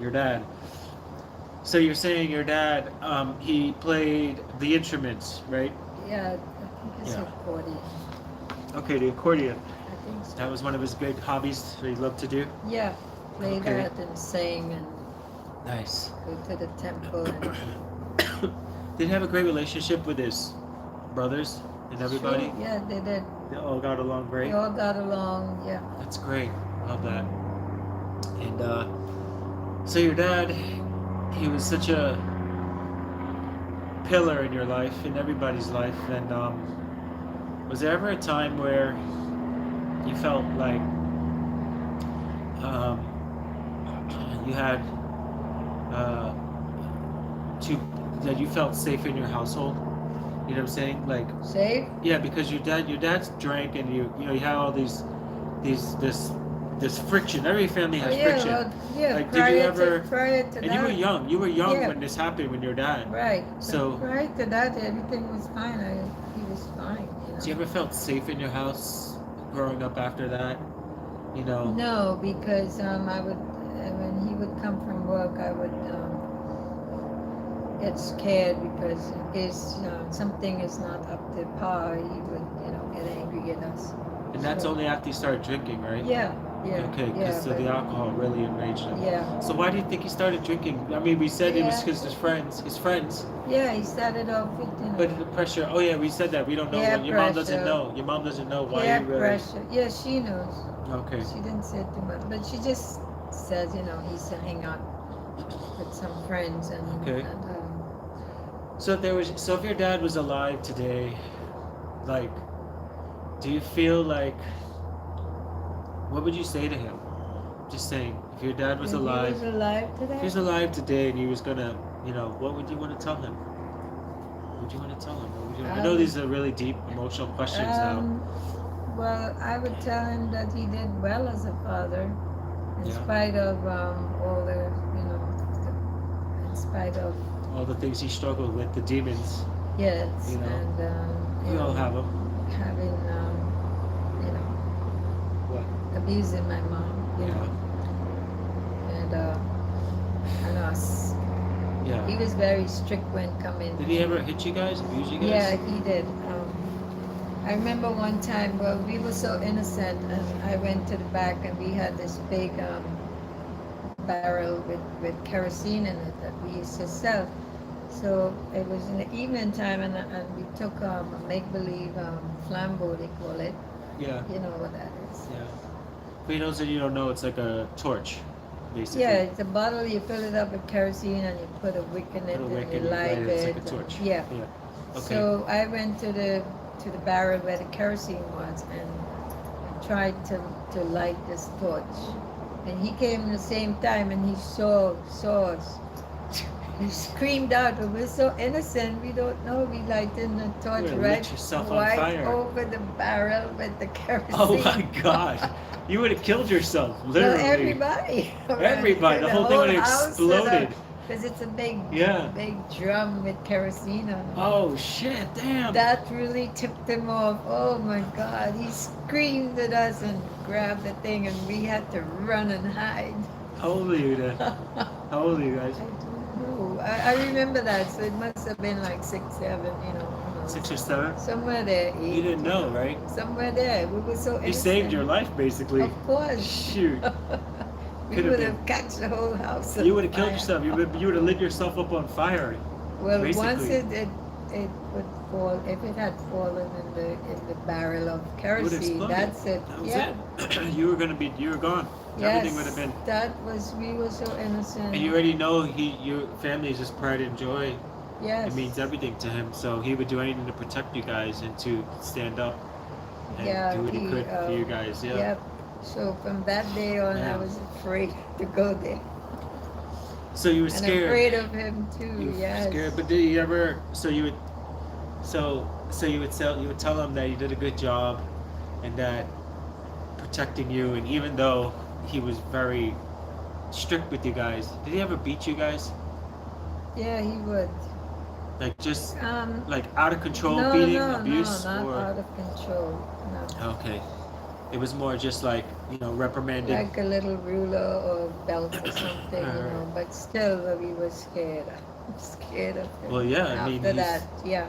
Your dad. So you're saying your dad, he played the instruments, right? Yeah, I think it's Yeah. accordion. Okay, the accordion. I think so. That was one of his big hobbies that he loved to do. Yeah, play Okay, that and sing and nice. go to the temple and Did he have a great relationship with his brothers and everybody? sure, yeah, they did. They all got along They great. all got along. Yeah. That's great. Love that. And so your dad, he was such a pillar in your life, in everybody's life. And was there ever a time where you felt like um, you had uh, to that you felt safe in your household? You know what I'm saying? Like, Safe? yeah, because your dad's drank, and you know you have all these this friction. Every family Oh has yeah, friction. well, yeah. Like, did you ever? Prior to And you were that, young. You were young yeah, when this happened, when your dad. right. So, But prior to that, everything was fine. He was fine. so you ever felt safe in your house growing up after that? You know. No, because I would when he would come from work, I would get scared because in case something is not up to par, he would get angry at us. And that's So only after you started drinking, right? yeah, yeah, Okay, yeah, because so the alcohol really enraged him. yeah, So why do you think he started drinking? I mean, we said it was yeah, because his friends. His friends. yeah. He started off with But the pressure. Oh yeah, we said that. We don't know peer what your mom doesn't pressure, know. Your mom doesn't know why peer you really. pressure. Yeah, she knows. Okay. She didn't say too much, but she just says he's hanging out with some friends Okay. and So if your dad was alive today, like, do you feel like, what would you say to him? Just saying, if your dad was if he alive, was alive if he today. was alive today and he was gonna, what would you want to tell him? What would you want to tell him? What would you, I know Um, these are really deep emotional questions now. um, well, I would tell him that he did well as a father, in Yeah. spite of all in spite of All the things he struggled with, the demons, yes, you know. and We all have them. having you know What? abusing my mom, Yeah. and and us. Yeah. He was very strict when coming. Did he ever hit you guys, abuse you guys? Yeah, he did. I remember one time, well, we were so innocent, and I went to the back, and we had this big barrel with kerosene in it that we used to sell. So it was in the evening time, and we took a make-believe flambeau, they call it. Yeah. You know what that is. Yeah. For those that you don't know, it's like a torch, basically. Yeah, it's a bottle, you fill it up with kerosene, and you put a wick in it, Put a wick and you in it, light right, it. it's like a torch. Yeah. Yeah. Okay. So I went to the barrel where the kerosene was, and I tried to light this torch. And he came at the same time, and he saw us. He screamed out, but we're so innocent, we don't know. We lighted the torch You right lit yourself on right fire. over the barrel with the kerosene. Oh my God! You would have killed yourself, literally. Well, everybody. Everybody, the whole thing would have exploded. Because it's a big, Yeah. big drum with kerosene on it. Oh shit! Damn. That really tipped him off. Oh my God. He screamed at us and grabbed the thing, and we had to run and hide. How old are you then? How old are you guys? I don't know. I remember that, so it must have been like 6, 7, who knows. 6 or 7? Somewhere there. 8, You didn't know, right? Somewhere there. We were so innocent. You saved your life, basically. Of course. Shoot. We Could have would been. have catch the whole house. You would have on killed fire. yourself. You would have lit yourself up on fire. Well, basically. once it would fall, if it had fallen in the barrel of It would kerosene, explode. that's it. That was Yeah. it. You were gone. Everything would have been. We were so innocent. And you already know your family is just pride and joy. Yes. It means everything to him. So he would do anything to protect you guys and to stand up and do what he could for you guys. Yeah. Yep. So from that day on, Yeah. I was afraid to go there. So you were And scared. afraid of him too. You were Yes. scared. But did you ever? So you would tell him that you did a good job, and that protecting you. And even though he was very strict with you guys, did he ever beat you guys? Yeah, he would. Like just Um. like out of control No, beating, no, abuse, no, not or out of control. No. okay. It was more just like, reprimanded. like a little ruler or belt or something, Right. but still we were scared. Scared of him. Well, yeah, I mean, After that, yeah.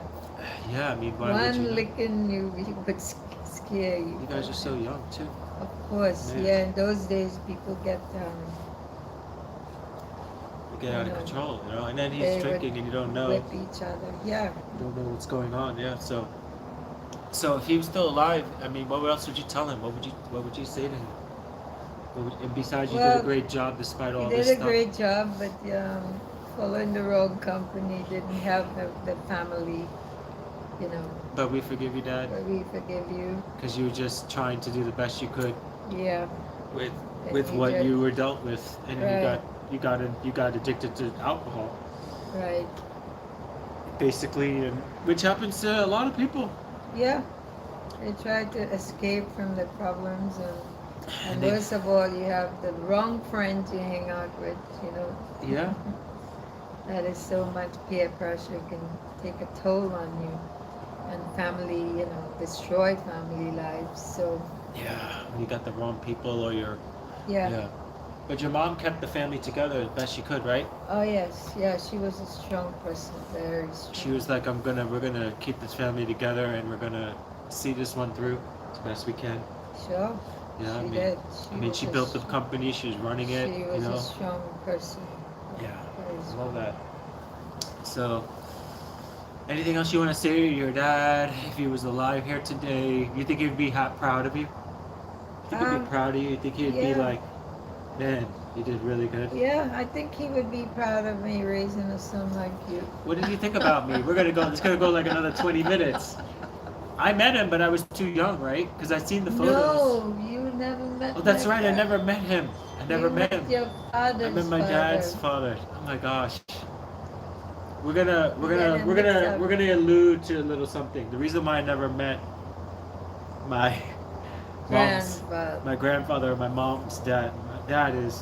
yeah, I mean, why would you One not? licking you, he would scare you. You guys are so young, too. Of course, Man, yeah. In those days, people you get you out of know, control, and then he's they would drinking and you don't know. whip each other. Yeah. You don't know what's going on, yeah, so if he was still alive, I mean, what else would you tell him? What would you say to him? And besides, you did a Well, great job despite he all did this a stuff. great job, but following the wrong company didn't have the family, you know. But we forgive you, Dad, But we forgive you. because you were just trying to do the best you could Yeah. with And with you what just, you were dealt with, and right, you got addicted to alcohol, right. basically, and which happens to a lot of people. Yeah. They tried to escape from the problems, and And they, worst of all, you have the wrong friends you hang out with, yeah, That is so much peer pressure can take a toll on you, and family, destroy family lives. So, yeah, you got the wrong people, or you're, yeah. yeah. But your mom kept the family together as best she could, right? Oh, yes. Yeah, she was a strong person, very strong. She was like, we're gonna keep this family together, and we're gonna see this one through as best we can. Sure. Yeah, She I mean, did. she built the company. She was running it. She was a strong person. Yeah, Very I strong. love that. So, anything else you want to say to your dad if he was alive here today? You think he'd be proud of you? You think he'd be Um, proud of you? You think he'd be yeah. like, man, you did really good? Yeah, I think he would be proud of me raising a son like you. What did you think about me? We're gonna go. It's gonna go like another 20 minutes. I met him, but I was too young, right? Because I seen the photos. No, you never met. Oh, that's my right. I dad. never met him. I never You met met him. your I met father's my dad's father. father. Oh my gosh. We're gonna You get him mixed up. we're gonna allude to a little something. The reason why I never met my mom's Grandfather. my grandfather or my mom's dad. My dad is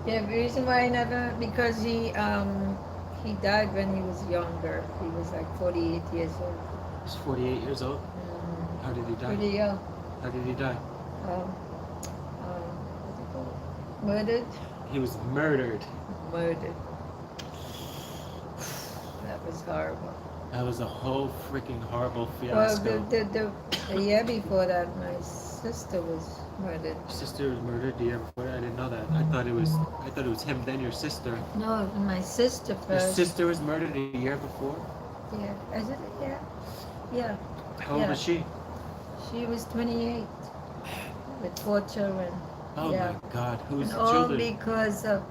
Yeah, the reason why I never, because he died when he was younger. He was like 48 years old. he's 48 years old. Mm, How did he die? pretty young. How did he die? Um, what's it called? Murdered. He was murdered. Murdered. That was horrible. That was a whole freaking horrible Well, fiasco. the year before that, my sister was murdered. Your sister was murdered the year before. I didn't know that. I thought it was him, then your sister. No, my sister Your first. sister was murdered a year before. Yeah, is it? Yeah, yeah. How old Yeah. was she? She was 28 with 4 children. Oh Yeah. my God, who's And the all children? because of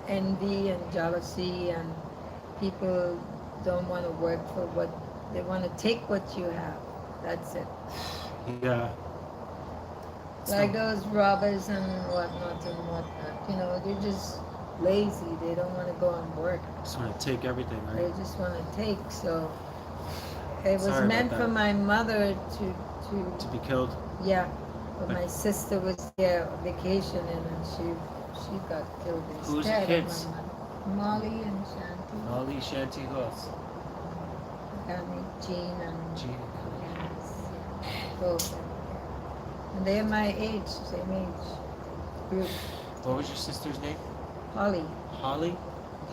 envy and jealousy, and people don't want to work for what they want to take what you have. That's it. Yeah. Like those robbers and whatnot. They're just lazy. They don't want to go and work. Just want to take everything, They right? just want to take. So it was Sorry about meant for that. my mother To be killed. yeah. But my sister was there vacationing, and she got killed instead Who's the of kids? my mother. Molly and Shanti. Molly, Shanti, who else? And Jean and Jean. yes, both. And they're my age, same age group. What was your sister's name? Holly. Holly?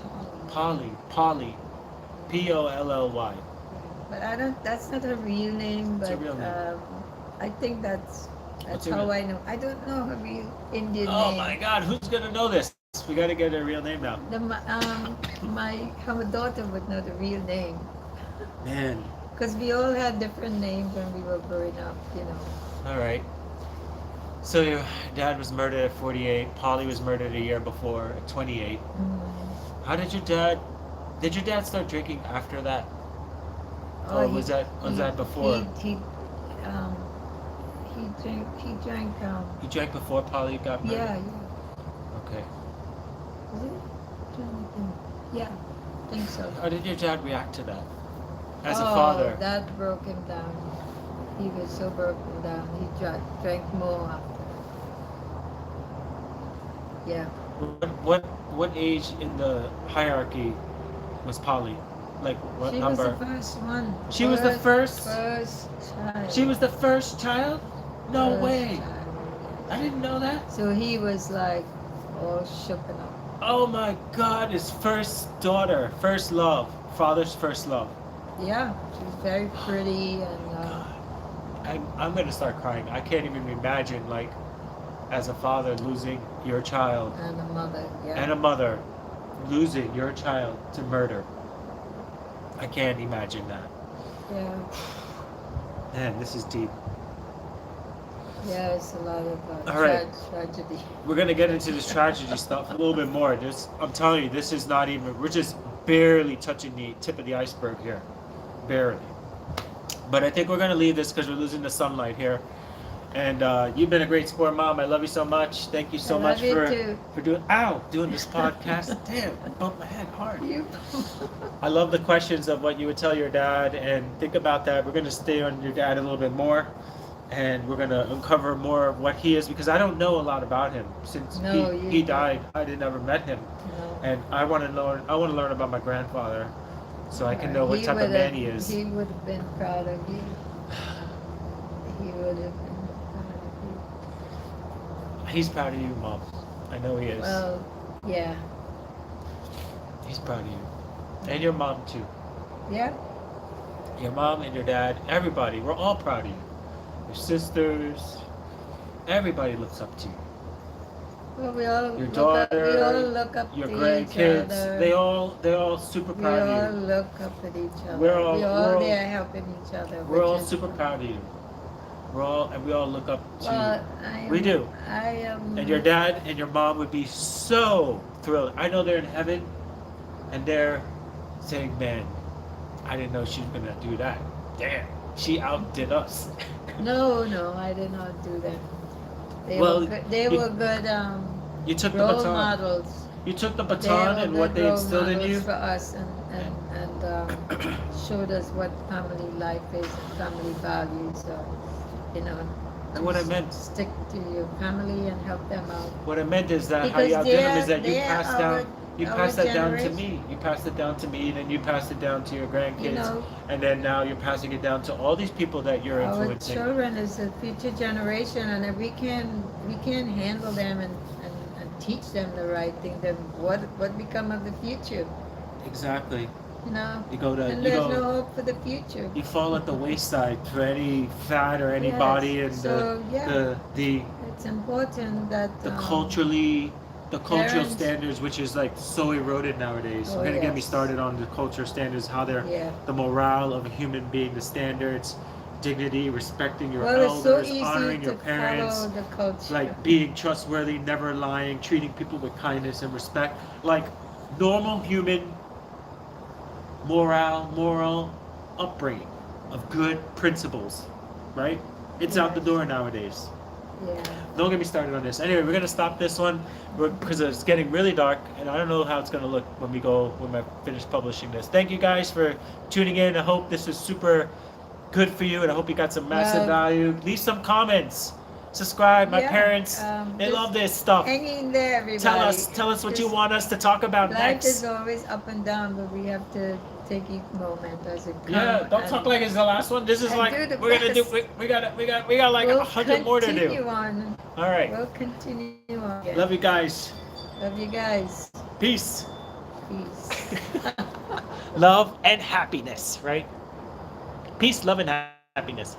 Holly. Polly. Polly. But I don't. That's not her real name. What's her But real name? I think that's What's her how real- I know. I don't know her real Indian Oh name. my God, who's gonna know this? We gotta get her real name now. Her daughter would know the real name, Man. because we all had different names when we were growing up. All right. So your dad was murdered at 48. Polly was murdered a year before at 28. How did your dad? Did your dad start drinking after that? Oh, was that before? He drank. He drank before Polly got murdered. Yeah. Okay. Is it? Trying to think. Yeah, I think so. How did your dad react to that? As a Oh, father. that broke him down. He was so broken down. He drank more after. Yeah. What age in the hierarchy was Polly? Like what She was number? the first one. She was the first? First child. She was the first child? No First way. child. I didn't know that. So he was like all shooken up. Oh my God, his first daughter, first love, father's first love. Yeah, she's very pretty and God. I'm gonna start crying. I can't even imagine, like, as a father losing your child and a mother. Yeah. and a mother losing your child to murder. I can't imagine that. Yeah. Man, this is deep. Yeah, it's a lot of All right. tragedy. We're gonna get into this tragedy stuff a little bit more. I'm telling you, this is not even. We're just barely touching the tip of the iceberg here, barely. But I think we're gonna leave this because we're losing the sunlight here. And you've been a great sport, Mom. I love you so much. Thank you so much for doing this podcast. Damn, I bumped my head hard. I love the questions of what you would tell your dad, and think about that. We're gonna stay on your dad a little bit more. And we're going to uncover more of what he is, because I don't know a lot about him since he died. I never met him. No. And I want to learn about my grandfather so I can know what type of man he is. He would have been proud of you. He would have been proud of you. He's proud of you, Mom. I know he is. Well, yeah. He's proud of you. And your mom, too. Yeah. Your mom and your dad, everybody. We're all proud of you. Your sisters, everybody looks up to you. Well, we all your look daughter, up, we all look up your to grandkids, each other. they're all super proud of you. We all look up at each other. We're all there helping each other. We're all super proud of you. We all look up to you. We do. I am. And your dad and your mom would be so thrilled. I know they're in heaven, and they're saying, "Man, I didn't know she was gonna do that. Damn, she outdid us." No, I did not do that. They Well, were good, they were good You took the role baton. models. You took the They baton were and good what they role instilled in models you. for us and showed us what family life is and family values. You know. And what I meant, Stick to your family and help them out. what I meant is that how Because you outdid them is that you they're passed our- down. You our passed that down to generation. me. You passed it down to me, then you passed it down to your grandkids, You know, and then now you're passing it down to all these people that you're our influencing. children is the future generation, and if we can handle them and teach them the right thing, then what become of the future? Exactly. You know, You go to and you there's go. no hope for the future. You fall at the wayside for any fat or any Yes, body, and so, yeah. the It's important that the cultural parents- standards, which is like so eroded nowadays. Oh, You're gonna get me yes. started on the cultural standards, how they're Yeah. the morale of a human being, the standards, dignity, respecting your Well, it's so elders, easy honoring to your parents, follow the culture. like being trustworthy, never lying, treating people with kindness and respect, like normal human moral upbringing of good principles, right? It's out the door nowadays. Yeah. Don't get me started on this. Anyway, we're gonna stop this one because it's getting really dark, and I don't know how it's gonna look when I finish publishing this. Thank you guys for tuning in. I hope this is super good for you, and I hope you got some massive value. Leave some comments. Subscribe. My parents, they love this stuff. Hang in there, everybody. Tell us what you want us to talk about Life next. is always up and down, but we have to take each moment as it comes. Yeah, don't talk like it's the last one. This is and like do the we're gonna do. best. We got like 100 more to do. We'll continue on. All right. We'll continue on. Yeah. Love you guys. Love you guys. Peace. Peace. Love and happiness, right? Peace, love, and happiness.